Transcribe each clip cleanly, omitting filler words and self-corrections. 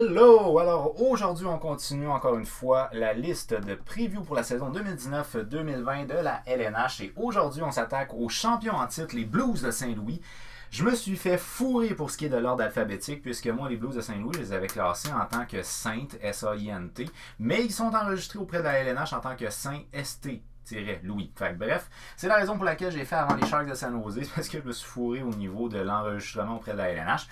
Hello! Alors aujourd'hui, on continue encore une fois la liste de preview pour la saison 2019-2020 de la LNH et aujourd'hui, on s'attaque aux champions en titre, les Blues de Saint-Louis. Je me suis fait fourrer pour ce qui est de l'ordre alphabétique puisque moi, les Blues de Saint-Louis, je les avais classés en tant que Saint, S-A-I-N-T, mais ils sont enregistrés auprès de la LNH en tant que Saint, S-T. Louis. Fait, bref, c'est la raison pour laquelle j'ai fait avant les Sharks de San Jose, parce que je me suis fourré au niveau de l'enregistrement auprès de la LNH.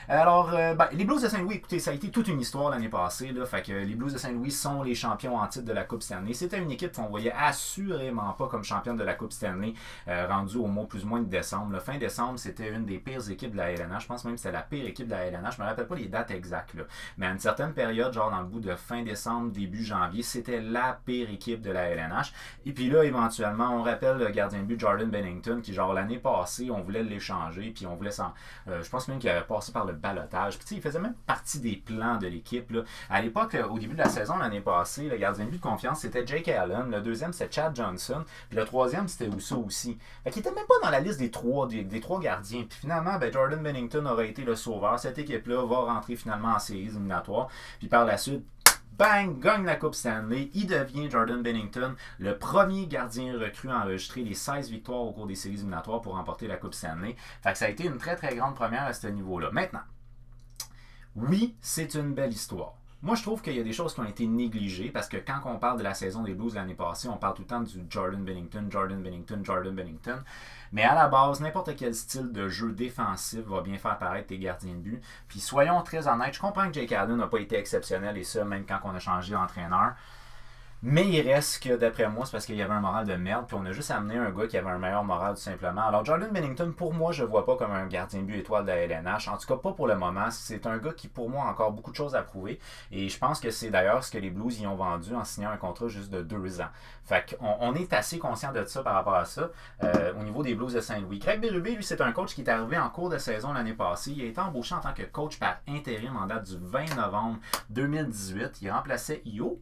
Alors, les Blues de Saint-Louis, écoutez, ça a été toute une histoire l'année passée. Là, fait que les Blues de Saint-Louis sont les champions en titre de la Coupe Stanley. C'était une équipe qu'on voyait assurément pas comme championne de la Coupe Stanley, rendue au mois plus ou moins de décembre. Là, fin décembre, c'était une des pires équipes de la LNH. Je pense même que c'était la pire équipe de la LNH. Je me rappelle pas les dates exactes. Là. Mais à une certaine période, genre dans le bout de fin décembre, début janvier, c'était la pire équipe de la LNH. Et puis là, éventuellement, on rappelle le gardien de but Jordan Bennington, qui genre l'année passée, on voulait l'échanger, puis on voulait s'en... je pense même qu'il avait passé par le balotage. Puis il faisait même partie des plans de l'équipe. Là. À l'époque, au début de la saison, l'année passée, le gardien de but de confiance, c'était Jake Allen. Le deuxième, c'était Chad Johnson. Puis le troisième, c'était Ousso aussi. Fait qu'il était même pas dans la liste des trois gardiens. Puis finalement, Jordan Bennington aurait été le sauveur. Cette équipe-là va rentrer finalement en séries éliminatoires. Puis par la suite, bang, gagne la Coupe Stanley. Il devient, Jordan Bennington, le premier gardien recru à enregistrer les 16 victoires au cours des séries éliminatoires pour remporter la Coupe Stanley. Fait que ça a été une très très grande première à ce niveau-là. Maintenant, oui, c'est une belle histoire. Moi, je trouve qu'il y a des choses qui ont été négligées parce que quand on parle de la saison des Blues l'année passée, on parle tout le temps du Jordan Bennington, Jordan Bennington, Jordan Bennington. Mais à la base, n'importe quel style de jeu défensif va bien faire paraître tes gardiens de but. Puis soyons très honnêtes, je comprends que Jake Allen n'a pas été exceptionnel et ça, même quand on a changé d'entraîneur. Mais il reste que, d'après moi, c'est parce qu'il y avait un moral de merde, puis on a juste amené un gars qui avait un meilleur moral, tout simplement. Alors, Jordan Bennington, pour moi, je ne vois pas comme un gardien de but étoile de la LNH. En tout cas, pas pour le moment. C'est un gars qui, pour moi, a encore beaucoup de choses à prouver. Et je pense que c'est d'ailleurs ce que les Blues y ont vendu en signant un contrat juste de 2 ans. Fait qu'on est assez conscient de ça par rapport à ça, au niveau des Blues de Saint-Louis. Craig Berube, lui, c'est un coach qui est arrivé en cours de saison l'année passée. Il a été embauché en tant que coach par intérim en date du 20 novembre 2018. Il remplaçait Yo,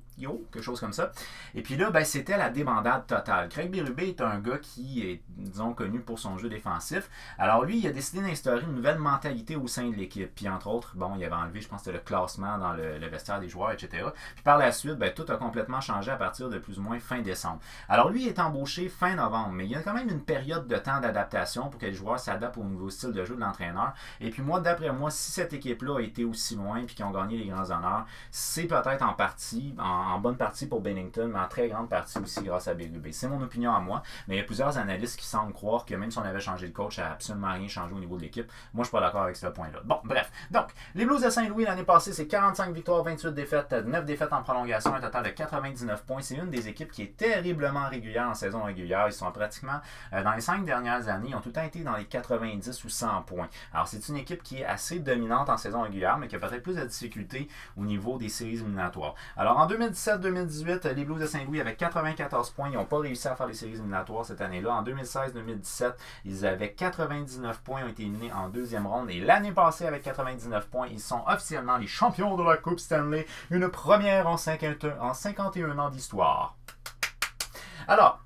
quelque chose comme ça. Et puis là, c'était la débandade totale. Craig Berube est un gars qui est, disons, connu pour son jeu défensif. Alors lui, il a décidé d'instaurer une nouvelle mentalité au sein de l'équipe. Puis entre autres, il avait enlevé, je pense, le classement dans le vestiaire des joueurs, etc. Puis par la suite, tout a complètement changé à partir de plus ou moins fin décembre. Alors lui, il est embauché fin novembre, mais il y a quand même une période de temps d'adaptation pour que les joueurs s'adaptent au nouveau style de jeu de l'entraîneur. Et puis moi, d'après moi, si cette équipe-là a été aussi loin puis qu'ils ont gagné les grands honneurs, c'est peut-être en partie, en bonne partie pour Bennington, mais en très grande partie aussi grâce à Berube. C'est mon opinion à moi, mais il y a plusieurs analystes qui semblent croire que même si on avait changé de coach, ça n'a absolument rien changé au niveau de l'équipe. Moi, je suis pas d'accord avec ce point-là. Bon, bref. Donc, les Blues de Saint-Louis l'année passée, c'est 45 victoires, 28 défaites, 9 défaites en prolongation, un total de 99 points. C'est une des équipes qui est terriblement régulière en saison régulière. Ils sont pratiquement, dans les 5 dernières années, ils ont tout le temps été dans les 90 ou 100 points. Alors, c'est une équipe qui est assez dominante en saison régulière, mais qui a peut-être plus de difficultés au niveau des séries éliminatoires. Alors, en 2017-2018, les Blues de Saint-Louis avaient 94 points. Ils n'ont pas réussi à faire les séries éliminatoires cette année-là. En 2016-2017, ils avaient 99 points, ont été éliminés en deuxième ronde. Et l'année passée, avec 99 points, ils sont officiellement les champions de la Coupe Stanley. Une première en 51 ans d'histoire. Alors,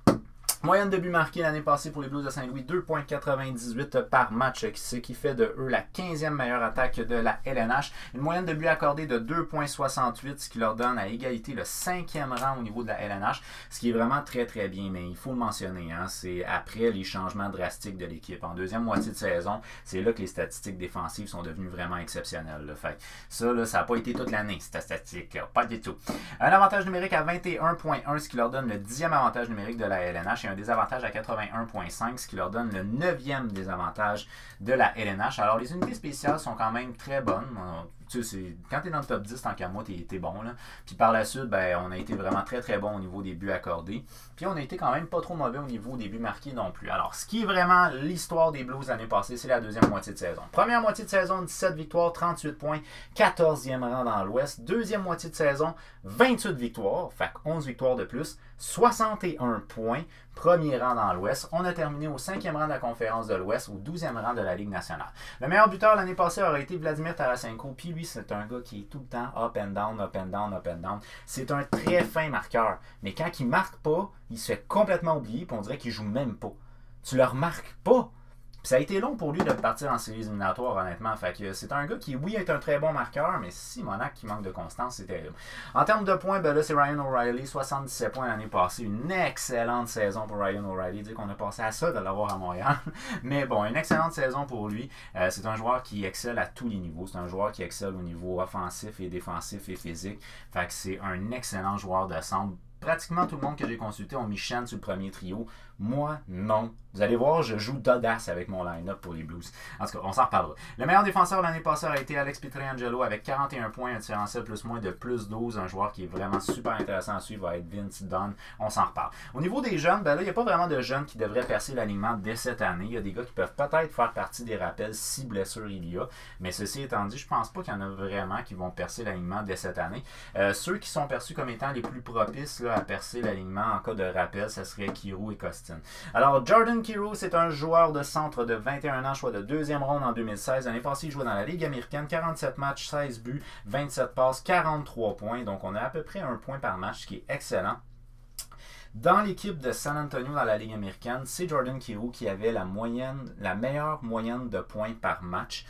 moyenne de buts marqués l'année passée pour les Blues de Saint-Louis, 2,98 par match, ce qui fait de eux la 15e meilleure attaque de la LNH. Une moyenne de buts accordés de 2,68, ce qui leur donne à égalité le 5e rang au niveau de la LNH, ce qui est vraiment très très bien, mais il faut le mentionner, c'est après les changements drastiques de l'équipe. En deuxième moitié de saison, c'est là que les statistiques défensives sont devenues vraiment exceptionnelles. Là. Fait ça n'a pas été toute l'année, cette statistique, pas du tout. Un avantage numérique à 21,1, ce qui leur donne le 10e avantage numérique de la LNH et un désavantage à 81,5, ce qui leur donne le 9e désavantage de la LNH. Alors, les unités spéciales sont quand même très bonnes. Quand tu es dans le top 10, tant qu'à moi, tu es bon. Là. Puis par la suite, on a été vraiment très très bon au niveau des buts accordés. Puis on a été quand même pas trop mauvais au niveau des buts marqués non plus. Alors, ce qui est vraiment l'histoire des Blues l'année passée, c'est la deuxième moitié de saison. Première moitié de saison, 17 victoires, 38 points, 14e rang dans l'Ouest. Deuxième moitié de saison, 28 victoires, fait 11 victoires de plus, 61 points, premier rang dans l'Ouest. On a terminé au 5e rang de la conférence de l'Ouest, au 12e rang de la Ligue nationale. Le meilleur buteur l'année passée aurait été Vladimir Tarasenko, puis lui, c'est un gars qui est tout le temps up and down, up and down, up and down. C'est un très fin marqueur, mais quand il marque pas, il se fait complètement oublier, puis on dirait qu'il joue même pas. Tu le remarques pas. Puis ça a été long pour lui de partir en séries éliminatoires, honnêtement. Fait que c'est un gars qui, oui, est un très bon marqueur, mais Simonac qui manque de constance, c'est terrible. En termes de points, ben là, c'est Ryan O'Reilly, 77 points l'année passée. Une excellente saison pour Ryan O'Reilly. Dire qu'on a passé à ça de l'avoir à Montréal. Mais bon, une excellente saison pour lui. C'est un joueur qui excelle à tous les niveaux. C'est un joueur qui excelle au niveau offensif et défensif et physique. Fait que c'est un excellent joueur de centre. Pratiquement tout le monde que j'ai consulté ont mis Shen sur le premier trio. Moi, non. Vous allez voir, je joue d'audace avec mon line-up pour les Blues. En tout cas, on s'en reparlera. Le meilleur défenseur l'année passée a été Alex Pietrangelo avec 41 points, un différentiel plus-moins de plus 12. Un joueur qui est vraiment super intéressant à suivre va être Vince Dunn. On s'en reparle. Au niveau des jeunes, ben là, il n'y a pas vraiment de jeunes qui devraient percer l'alignement dès cette année. Il y a des gars qui peuvent peut-être faire partie des rappels si blessure il y a. Mais ceci étant dit, je pense pas qu'il y en a vraiment qui vont percer l'alignement dès cette année. Ceux qui sont perçus comme étant les plus propices là, à percer l'alignement en cas de rappel, ce serait Kiro et Costin. Alors, Jordan Kyrou, c'est un joueur de centre de 21 ans, choix de deuxième ronde en 2016. L'année passée, il jouait dans la Ligue américaine, 47 matchs, 16 buts, 27 passes, 43 points. Donc, on a à peu près un point par match, ce qui est excellent. Dans l'équipe de San Antonio dans la Ligue américaine, c'est Jordan Kyrou qui avait la meilleure moyenne de points par match.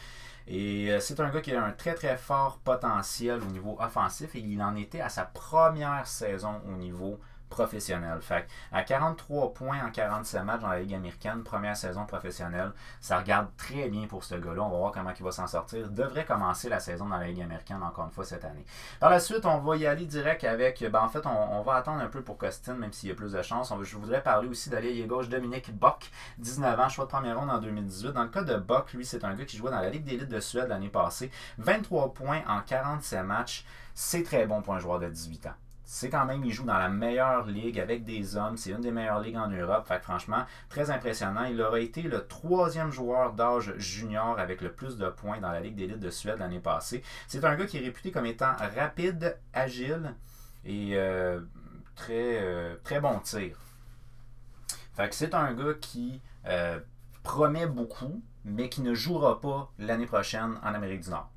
Et c'est un gars qui a un très très fort potentiel au niveau offensif et il en était à sa première saison au niveau professionnel. Fait à 43 points en 47 matchs dans la Ligue américaine, première saison professionnelle, ça regarde très bien pour ce gars-là. On va voir comment il va s'en sortir. Il devrait commencer la saison dans la Ligue américaine encore une fois cette année. Par la suite, on va y aller direct avec... en fait, on va attendre un peu pour Costin, même s'il y a plus de chance. Je voudrais parler aussi de l'ailier gauche Dominic Bock, 19 ans, choix de première ronde en 2018. Dans le cas de Bock, lui, c'est un gars qui jouait dans la Ligue d'élite de Suède l'année passée. 23 points en 47 matchs. C'est très bon pour un joueur de 18 ans. C'est quand même, il joue dans la meilleure ligue avec des hommes. C'est une des meilleures ligues en Europe. Fait que franchement, très impressionnant. Il aurait été le troisième joueur d'âge junior avec le plus de points dans la Ligue d'élite de Suède l'année passée. C'est un gars qui est réputé comme étant rapide, agile et très bon tir. Fait que c'est un gars qui promet beaucoup, mais qui ne jouera pas l'année prochaine en Amérique du Nord.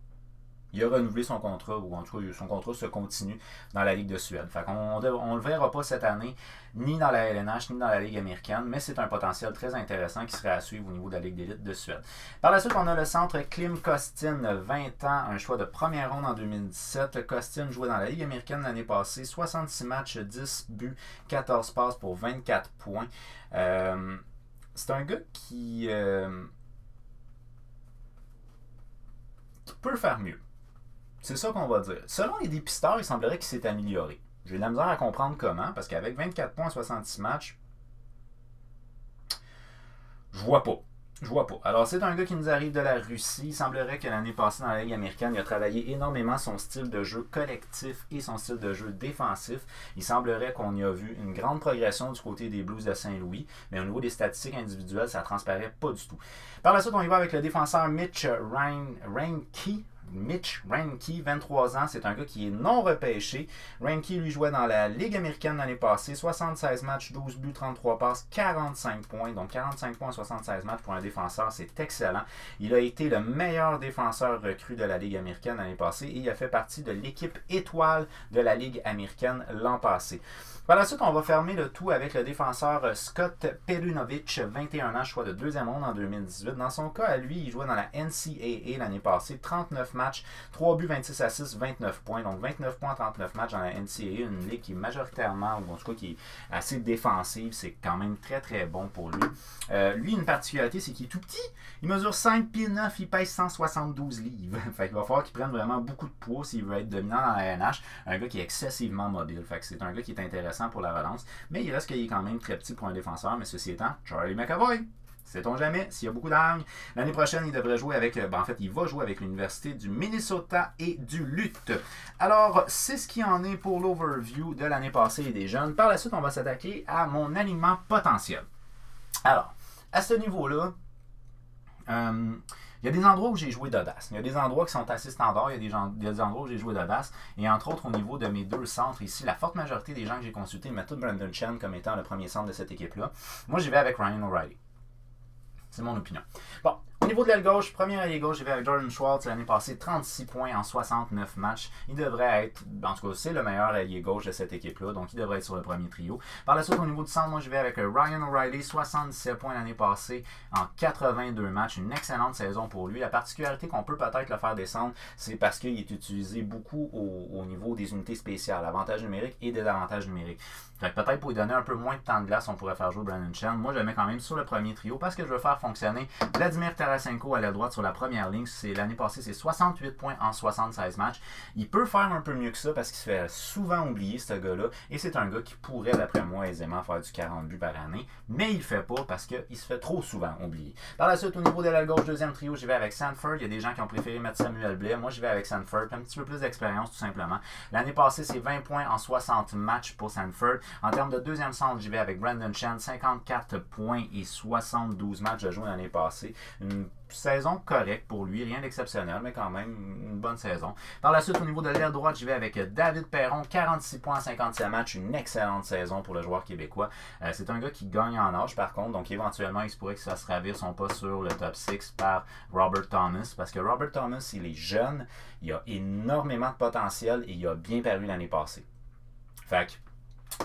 Il a renouvelé son contrat, ou en tout cas, son contrat se continue dans la Ligue de Suède. Fait qu'on ne le verra pas cette année, ni dans la LNH, ni dans la Ligue américaine, mais c'est un potentiel très intéressant qui serait à suivre au niveau de la Ligue d'élite de Suède. Par la suite, on a le centre Klim Kostin, 20 ans, un choix de première ronde en 2017. Kostin jouait dans la Ligue américaine l'année passée, 66 matchs, 10 buts, 14 passes pour 24 points. C'est un gars qui peut faire mieux. C'est ça qu'on va dire. Selon les dépisteurs, il semblerait qu'il s'est amélioré. J'ai de la misère à comprendre comment, parce qu'avec 24 points, 66 matchs, je vois pas. Alors, c'est un gars qui nous arrive de la Russie. Il semblerait que l'année passée, dans la Ligue américaine, il a travaillé énormément son style de jeu collectif et son style de jeu défensif. Il semblerait qu'on y a vu une grande progression du côté des Blues de Saint-Louis, mais au niveau des statistiques individuelles, ça ne transparaît pas du tout. Par la suite, on y va avec le défenseur Mitch Reinke. Mitch Reinke, 23 ans, c'est un gars qui est non repêché. Reinke, lui, jouait dans la Ligue américaine l'année passée, 76 matchs, 12 buts, 33 passes, 45 points. Donc 45 points en 76 matchs pour un défenseur, c'est excellent. Il a été le meilleur défenseur recru de la Ligue américaine l'année passée et il a fait partie de l'équipe étoile de la Ligue américaine l'an passé. Par la suite, on va fermer le tout avec le défenseur Scott Perunovich, 21 ans, choix de deuxième ronde en 2018. Dans son cas, à lui, il jouait dans la NCAA l'année passée, 39 matchs, 3 buts, 26 assists, 29 points. Donc 29 points en 39 matchs dans la NCAA, une ligue qui est majoritairement, ou en tout cas qui est assez défensive. C'est quand même très très bon pour lui. Lui, une particularité, c'est qu'il est tout petit. Il mesure 5 pieds 9, il pèse 172 livres. Fait qu'il va falloir qu'il prenne vraiment beaucoup de poids s'il veut être dominant dans la NH. Un gars qui est excessivement mobile. Fait que c'est un gars qui est intéressant pour la relance, mais il reste qu'il est quand même très petit pour un défenseur, mais ceci étant, Charlie McAvoy, sait-on jamais, s'il y a beaucoup d'armes. L'année prochaine, il devrait jouer avec, il va jouer avec l'Université du Minnesota et du Lutte. Alors, c'est ce qui en est pour l'overview de l'année passée et des jeunes. Par la suite, on va s'attaquer à mon alignement potentiel. Alors, à ce niveau-là, il y a des endroits où j'ai joué d'audace. Il y a des endroits qui sont assez standards. Il y a des endroits où j'ai joué d'audace. Et entre autres, au niveau de mes deux centres ici, la forte majorité des gens que j'ai consultés mettent tout Brandon Chen comme étant le premier centre de cette équipe-là. Moi, j'y vais avec Ryan O'Reilly. C'est mon opinion. Bon, au niveau de l'aile gauche, premier allié gauche, j'y vais avec Jordan Schwartz. L'année passée, 36 points en 69 matchs. Il devrait être, en tout cas, c'est le meilleur allié gauche de cette équipe-là, donc il devrait être sur le premier trio. Par la suite, au niveau du centre, moi, je vais avec Ryan O'Reilly, 77 points l'année passée en 82 matchs. Une excellente saison pour lui. La particularité qu'on peut peut-être le faire descendre, c'est parce qu'il est utilisé beaucoup au niveau des unités spéciales, avantages numériques et désavantages numériques. Fait que peut-être pour lui donner un peu moins de temps de glace, on pourrait faire jouer Brandon Chen. Moi, je le mets quand même sur le premier trio parce que je veux faire fonctionner Vladimir Tarasenko à la droite sur la première ligne. L'année passée, c'est 68 points en 76 matchs. Il peut faire un peu mieux que ça parce qu'il se fait souvent oublier, ce gars-là. Et c'est un gars qui pourrait, d'après moi, aisément faire du 40 buts par année. Mais il le fait pas parce qu'il se fait trop souvent oublier. Par la suite, au niveau de l'aile gauche, deuxième trio, j'y vais avec Sanford. Il y a des gens qui ont préféré mettre Samuel Blais. Moi, j'y vais avec Sanford. Un petit peu plus d'expérience, tout simplement. L'année passée, c'est 20 points en 60 matchs pour Sanford. En termes de deuxième centre, j'y vais avec Brandon Chen, 54 points et 72 matchs de jouer l'année passée. Une saison correcte pour lui, rien d'exceptionnel, mais quand même une bonne saison. Par la suite, au niveau de l'aile droite, j'y vais avec David Perron, 46 points en 57 matchs, une excellente saison pour le joueur québécois. C'est un gars qui gagne en âge par contre, donc éventuellement, il se pourrait que ça se ravire son poste sur le top 6 par Robert Thomas, parce que Robert Thomas, il est jeune, il a énormément de potentiel et il a bien paru l'année passée. Fait que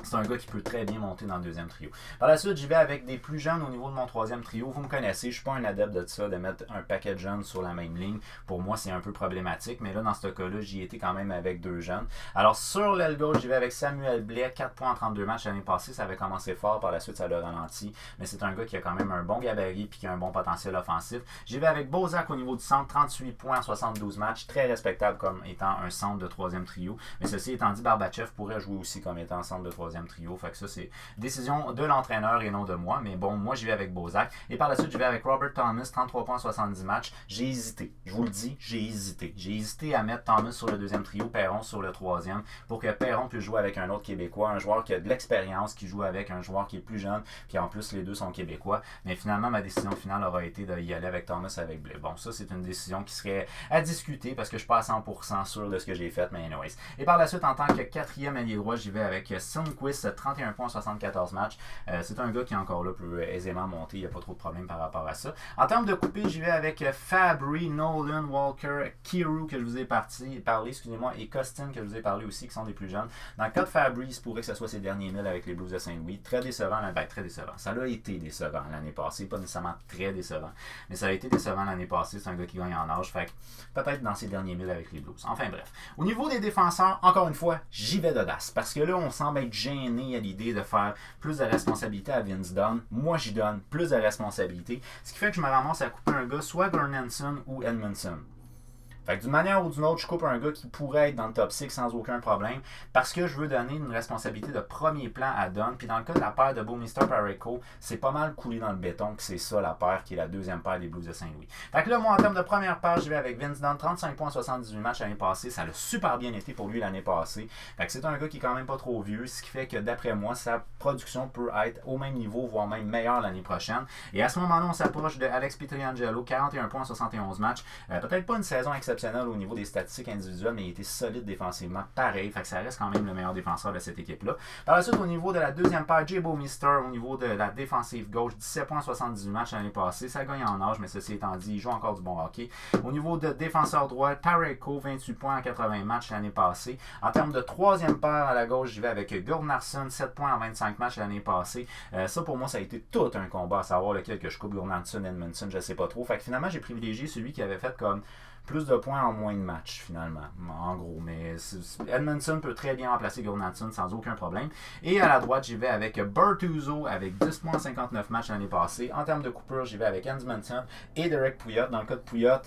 c'est un gars qui peut très bien monter dans le deuxième trio. Par la suite, j'y vais avec des plus jeunes au niveau de mon troisième trio. Vous me connaissez, je ne suis pas un adepte de ça, de mettre un paquet de jeunes sur la même ligne. Pour moi, c'est un peu problématique, mais là, dans ce cas-là, j'y étais quand même avec deux jeunes. Alors, sur l'aile gauche, j'y vais avec Samuel Blais, 4 points en 32 matchs l'année passée. Ça avait commencé fort, par la suite, ça l'a ralenti. Mais c'est un gars qui a quand même un bon gabarit et qui a un bon potentiel offensif. J'y vais avec Bozak au niveau du centre, 38 points en 72 matchs. Très respectable comme étant un centre de troisième trio. Mais ceci étant dit, Barbachev pourrait jouer aussi comme étant centre de troisième trio. Fait que ça, c'est décision de l'entraîneur et non de moi. Mais bon, moi, j'y vais avec Bozak. Et par la suite, je vais avec Robert Thomas, 33 points en 70 matchs. J'ai hésité. Je vous le dis, j'ai hésité. J'ai hésité à mettre Thomas sur le deuxième trio, Perron sur le troisième, pour que Perron puisse jouer avec un autre Québécois, un joueur qui a de l'expérience, qui joue avec un joueur qui est plus jeune, puis en plus, les deux sont Québécois. Mais finalement, ma décision finale aura été d'y aller avec Thomas avec Blais. Bon, ça, c'est une décision qui serait à discuter parce que je ne suis pas à 100% sûr de ce que j'ai fait, mais anyways. Et par la suite, en tant que quatrième allié droit, j'y vais avec Sundqvist, 31 points en 74 matchs. C'est un gars qui est encore là, peut aisément monter. Il n'y a pas trop de problème par rapport à ça. En termes de coupé, j'y vais avec Fabry, Nolan, Walker, Kiru que je vous ai parlé, excusez-moi, et Costin que je vous ai parlé aussi, qui sont des plus jeunes. Dans le cas de Fabry, il se pourrait que ce soit ses derniers milles avec les Blues de Saint-Louis. Très décevant, très décevant. Ça a été décevant l'année passée, pas nécessairement très décevant, mais ça a été décevant l'année passée. C'est un gars qui gagne en âge, fait que peut-être dans ses derniers milles avec les Blues. Enfin bref. Au niveau des défenseurs, encore une fois, j'y vais d'audace, parce que là, on semble être gêné à l'idée de faire plus de responsabilité à Vince Dunn. Moi, j'y donne plus de responsabilité, ce qui fait que je me ramasse à couper un gars, soit Gernanson ou Edmondson. Fait que d'une manière ou d'une autre, je coupe un gars qui pourrait être dans le top 6 sans aucun problème parce que je veux donner une responsabilité de premier plan à Dunn. Puis dans le cas de la paire de Bouwmeester Parayko, c'est pas mal coulé dans le béton que c'est ça la paire qui est la deuxième paire des Blues de Saint-Louis. Fait que là, moi, en termes de première paire, je vais avec Vince Dunn, 35 points 78 matchs l'année passée. Ça a super bien été pour lui l'année passée. Fait que c'est un gars qui est quand même pas trop vieux, ce qui fait que d'après moi, sa production peut être au même niveau, voire même meilleure l'année prochaine. Et à ce moment-là, on s'approche de Alex Pietrangelo, 41 points 71 matchs. Peut-être pas une saison exceptionnelle au niveau des statistiques individuelles, mais il était solide défensivement, pareil, fait que ça reste quand même le meilleur défenseur de cette équipe-là. Par la suite, au niveau de la deuxième paire, Jay Bouwmeester, au niveau de la défensive gauche, 17 points 78 matchs l'année passée, ça gagne en âge, mais ceci étant dit, il joue encore du bon hockey. Au niveau de défenseur droit, Parayko, 28 points en 80 matchs l'année passée. En termes de troisième paire à la gauche, j'y vais avec Gudnarsson, 7 points en 25 matchs l'année passée. Ça, pour moi, ça a été tout un combat, à savoir lequel que je coupe, Gudnarsson, Edmondson, je sais pas trop. Fait que finalement, j'ai privilégié celui qui avait fait comme plus de points en moins de matchs, finalement, en gros. Mais Edmondson peut très bien remplacer Gudnarsson sans aucun problème. Et à la droite, j'y vais avec Bertuzzo, avec 10 points en 59 matchs l'année passée. En termes de coupure, j'y vais avec Edmondson et Derek Pouliot. Dans le cas de Pouliot,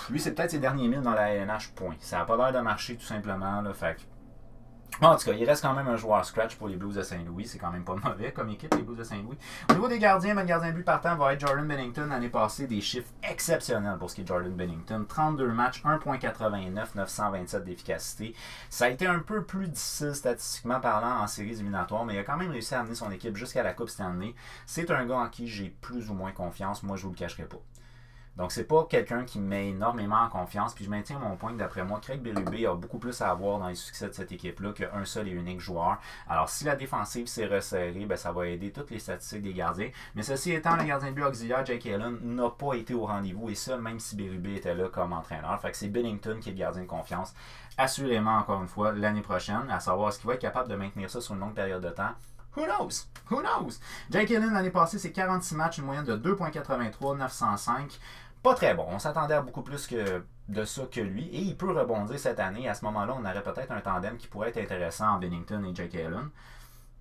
lui, c'est peut-être ses derniers milles dans la LNH, point. Ça n'a pas l'air de marcher, tout simplement, là, fait que en tout cas, il reste quand même un joueur scratch pour les Blues de Saint-Louis. C'est quand même pas mauvais comme équipe, les Blues de Saint-Louis. Au niveau des gardiens, le gardien but partant va être Jordan Binnington. L'année passée, des chiffres exceptionnels pour ce qui est Jordan Binnington. 32 matchs, 1.89, 927 d'efficacité. Ça a été un peu plus difficile statistiquement parlant en séries éliminatoires, mais il a quand même réussi à amener son équipe jusqu'à la Coupe Stanley. C'est un gars en qui j'ai plus ou moins confiance. Moi, je vous le cacherai pas. Donc, c'est pas quelqu'un qui me met énormément en confiance. Puis je maintiens mon point que d'après moi, Craig Berube a beaucoup plus à avoir dans les succès de cette équipe-là qu'un seul et unique joueur. Alors, si la défensive s'est resserrée, ben, ça va aider toutes les statistiques des gardiens. Mais ceci étant, le gardien de but auxiliaire, Jake Allen, n'a pas été au rendez-vous. Et ça, même si Berube était là comme entraîneur. Fait que c'est Binnington qui est le gardien de confiance. Assurément, encore une fois, l'année prochaine. À savoir, est-ce qu'il va être capable de maintenir ça sur une longue période de temps? Who knows? Who knows? Jake Allen, l'année passée, c'est 46 matchs, une moyenne de 2,83, 905. Pas très bon. On s'attendait à beaucoup plus de ça que lui. Et il peut rebondir cette année. À ce moment-là, on aurait peut-être un tandem qui pourrait être intéressant en Binnington et Jake Allen.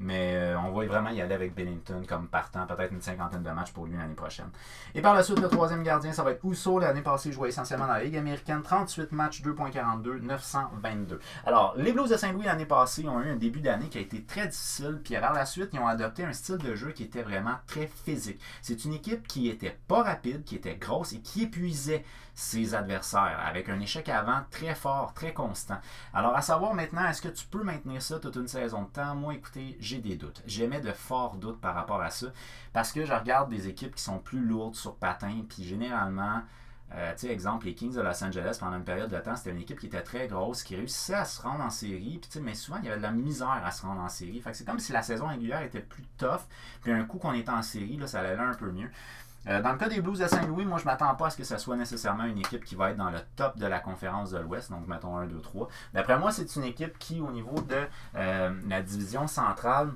Mais on va vraiment y aller avec Binnington comme partant, peut-être une cinquantaine de matchs pour lui l'année prochaine. Et par la suite, le troisième gardien, ça va être Husso. L'année passée, il jouait essentiellement dans la Ligue américaine. 38 matchs, 2,42, 922. Alors, les Blues de Saint-Louis l'année passée ont eu un début d'année qui a été très difficile. Puis par la suite, ils ont adopté un style de jeu qui était vraiment très physique. C'est une équipe qui était pas rapide, qui était grosse et qui épuisait ses adversaires avec un échec avant très fort, très constant. Alors, à savoir maintenant, est-ce que tu peux maintenir ça toute une saison de temps? Moi, écoutez, j'ai des doutes. J'émets de forts doutes par rapport à ça parce que je regarde des équipes qui sont plus lourdes sur patin, puis généralement, tu sais, exemple, les Kings de Los Angeles, pendant une période de temps, c'était une équipe qui était très grosse, qui réussissait à se rendre en série, puis, mais souvent, il y avait de la misère à se rendre en série. Fait que c'est comme si la saison régulière était plus tough, puis un coup qu'on était en série, là, ça allait un peu mieux. Dans le cas des Blues de Saint-Louis, moi je ne m'attends pas à ce que ce soit nécessairement une équipe qui va être dans le top de la conférence de l'Ouest, donc mettons 1, 2, 3. D'après moi, c'est une équipe qui, au niveau de la division centrale,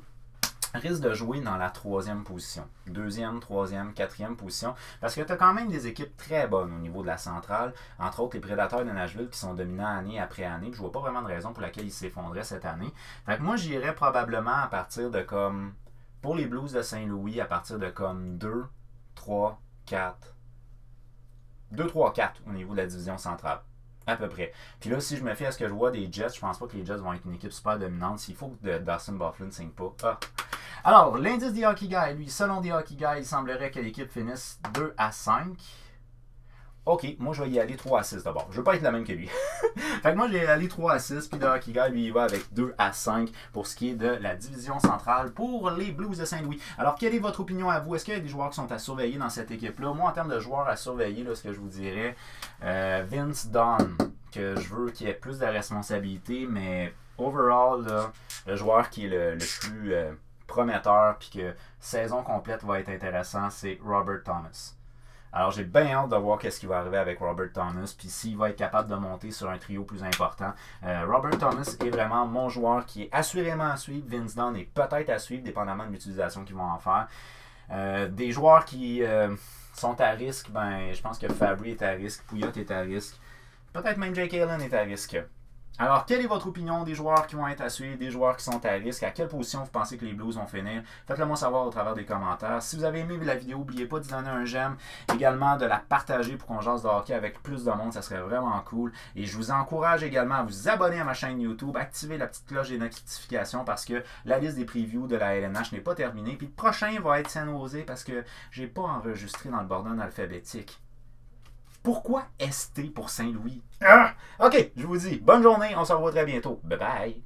risque de jouer dans la troisième position. Deuxième, troisième, quatrième position. Parce que tu as quand même des équipes très bonnes au niveau de la centrale. Entre autres, les Prédateurs de Nashville qui sont dominants année après année. Je vois pas vraiment de raison pour laquelle ils s'effondraient cette année. Fait que moi, j'irais probablement à partir de comme... Pour les Blues de Saint-Louis, à partir de comme 2, 3, 4. 2, 3, 4 au niveau de la division centrale. À peu près. Puis là, si je me fie à ce que je vois des Jets, je pense pas que les Jets vont être une équipe super dominante. S'il faut que Dustin Byfuglien ne signe pas. Ah. Alors, l'indice des Hockey Guys, lui, selon des Hockey Guys, il semblerait que l'équipe finisse 2 à 5. Ok, moi je vais y aller 3 à 6 d'abord. Je veux pas être la même que lui. Fait que moi je vais y aller 3 à 6, puis le Hockey Guy, lui, il va avec 2 à 5 pour ce qui est de la division centrale pour les Blues de Saint-Louis. Alors, quelle est votre opinion à vous? Est-ce qu'il y a des joueurs qui sont à surveiller dans cette équipe-là? Moi, en termes de joueurs à surveiller, là, ce que je vous dirais, Vince Dunn, que je veux qu'il ait plus de responsabilité, mais overall, là, le joueur qui est le plus prometteur, puis que saison complète va être intéressant, c'est Robert Thomas. Alors, j'ai bien hâte de voir ce qui va arriver avec Robert Thomas, puis s'il va être capable de monter sur un trio plus important. Robert Thomas est vraiment mon joueur qui est assurément à suivre. Vince Dunn est peut-être à suivre, dépendamment de l'utilisation qu'ils vont en faire. Des joueurs qui sont à risque, ben, je pense que Fabry est à risque, Pouliot est à risque, peut-être même Jake Allen est à risque. Alors, quelle est votre opinion des joueurs qui vont être à suivre, des joueurs qui sont à risque? À quelle position vous pensez que les Blues vont finir? Faites-le moi savoir au travers des commentaires. Si vous avez aimé la vidéo, n'oubliez pas de donner un j'aime. Également de la partager pour qu'on jase de hockey avec plus de monde. Ça serait vraiment cool. Et je vous encourage également à vous abonner à ma chaîne YouTube, activer la petite cloche des notifications parce que la liste des previews de la LNH n'est pas terminée. Puis le prochain va être San Jose parce que j'ai pas enregistré dans le bordon alphabétique. Pourquoi ST pour Saint-Louis? Ah! Ok, je vous dis, bonne journée, on se revoit très bientôt. Bye bye!